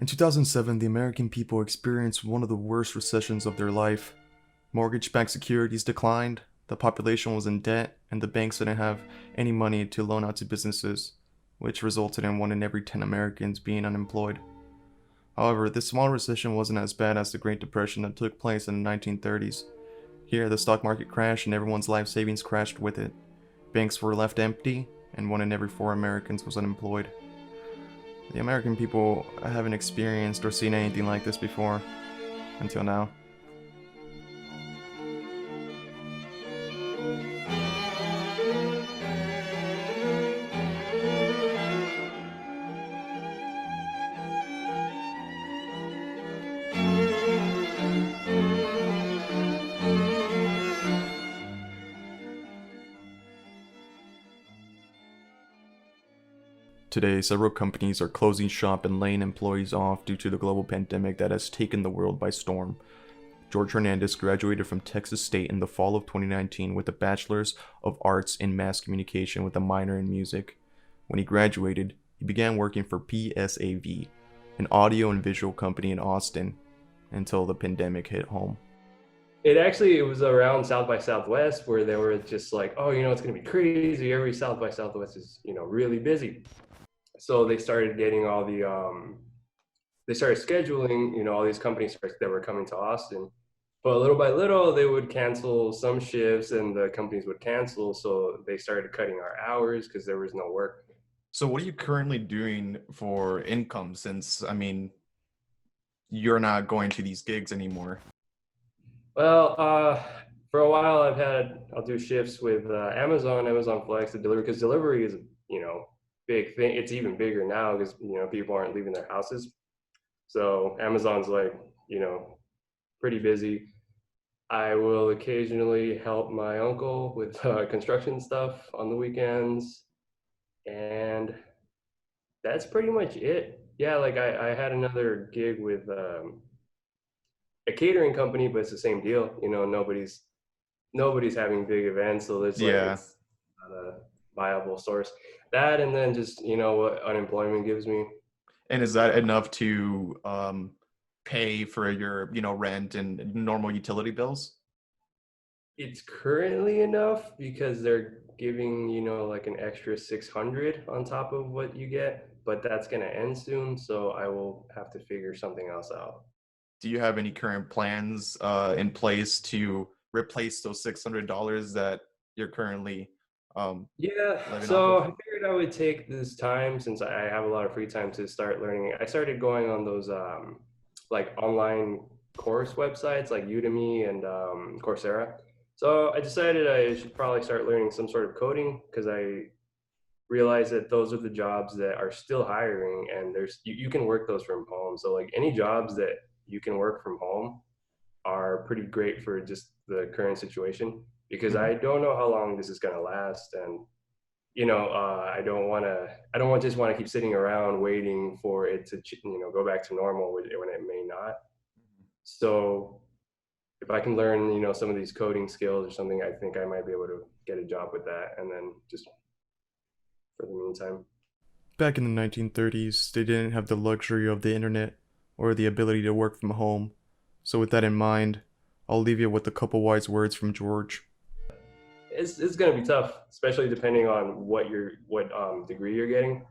In 2007, the American people experienced one of the worst recessions of their life. Mortgage-backed securities declined, the population was in debt, and the banks didn't have any money to loan out to businesses, which resulted in 1 in every 10 Americans being unemployed. However, this small recession wasn't as bad as the Great Depression that took place in the 1930s. Here, the stock market crashed and everyone's life savings crashed with it. Banks were left empty, and 1 in every 4 Americans was unemployed. The American people haven't experienced or seen anything like this before, until now. Today, several companies are closing shop and laying employees off due to the global pandemic that has taken the world by storm. George Hernandez graduated from Texas State in the fall of 2019 with a Bachelor's of Arts in Mass Communication with a minor in music. When he graduated, he began working for PSAV, an audio and visual company in Austin, until the pandemic hit home. It was around South by Southwest where they were just like, oh, it's going to be crazy. Every South by Southwest is, really busy. So they started getting they started scheduling, all these companies that were coming to Austin. But little by little, they would cancel some shifts and the companies would cancel. So they started cutting our hours because there was no work. So, what are you currently doing for income since, you're not going to these gigs anymore? Well, for a while, I'll do shifts with Amazon Flex, the delivery, because delivery is, big thing. It's even bigger now because, people aren't leaving their houses. So Amazon's like, pretty busy. I will occasionally help my uncle with construction stuff on the weekends. And that's pretty much it. Yeah, like I had another gig with a catering company, but it's the same deal. Nobody's having big events, so Yeah. it's not a viable source. That and then just what unemployment gives me. And is that enough to pay for your, rent and normal utility bills? It's currently enough because they're giving like an extra 600 on top of what you get, but that's gonna end soon, so I will have to figure something else out. Do you have any current plans in place to replace those $600 that you're currently Yeah, living off so of? I figured I would take this time since I have a lot of free time to start learning. I started going on those like online course websites like Udemy and Coursera. So I decided I should probably start learning some sort of coding because I realized that those are the jobs that are still hiring and you can work those from home. So like any jobs that you can work from home are pretty great for just the current situation because Mhm. I don't know how long this is going to last. And I don't want just want to keep sitting around waiting for it to go back to normal when it may not. So if I can learn some of these coding skills or something, I think I might be able to get a job with that, and then just for the meantime. Back in the 1930s, they didn't have the luxury of the internet or the ability to work from home. So, with that in mind, I'll leave you with a couple wise words from George. It's going to be tough, especially depending on what degree you're getting.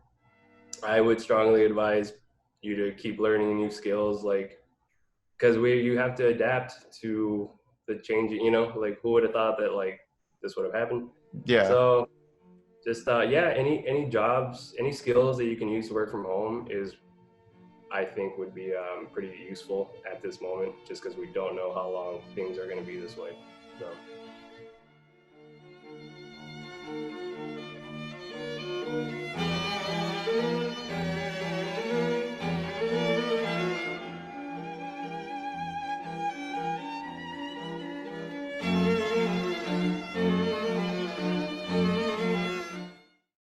I would strongly advise you to keep learning new skills, like because we you have to adapt to the changing. Like who would have thought that like this would have happened? Yeah. So just yeah, any jobs, any skills that you can use to work from home is I think would be pretty useful at this moment, just because we don't know how long things are going to be this way. So.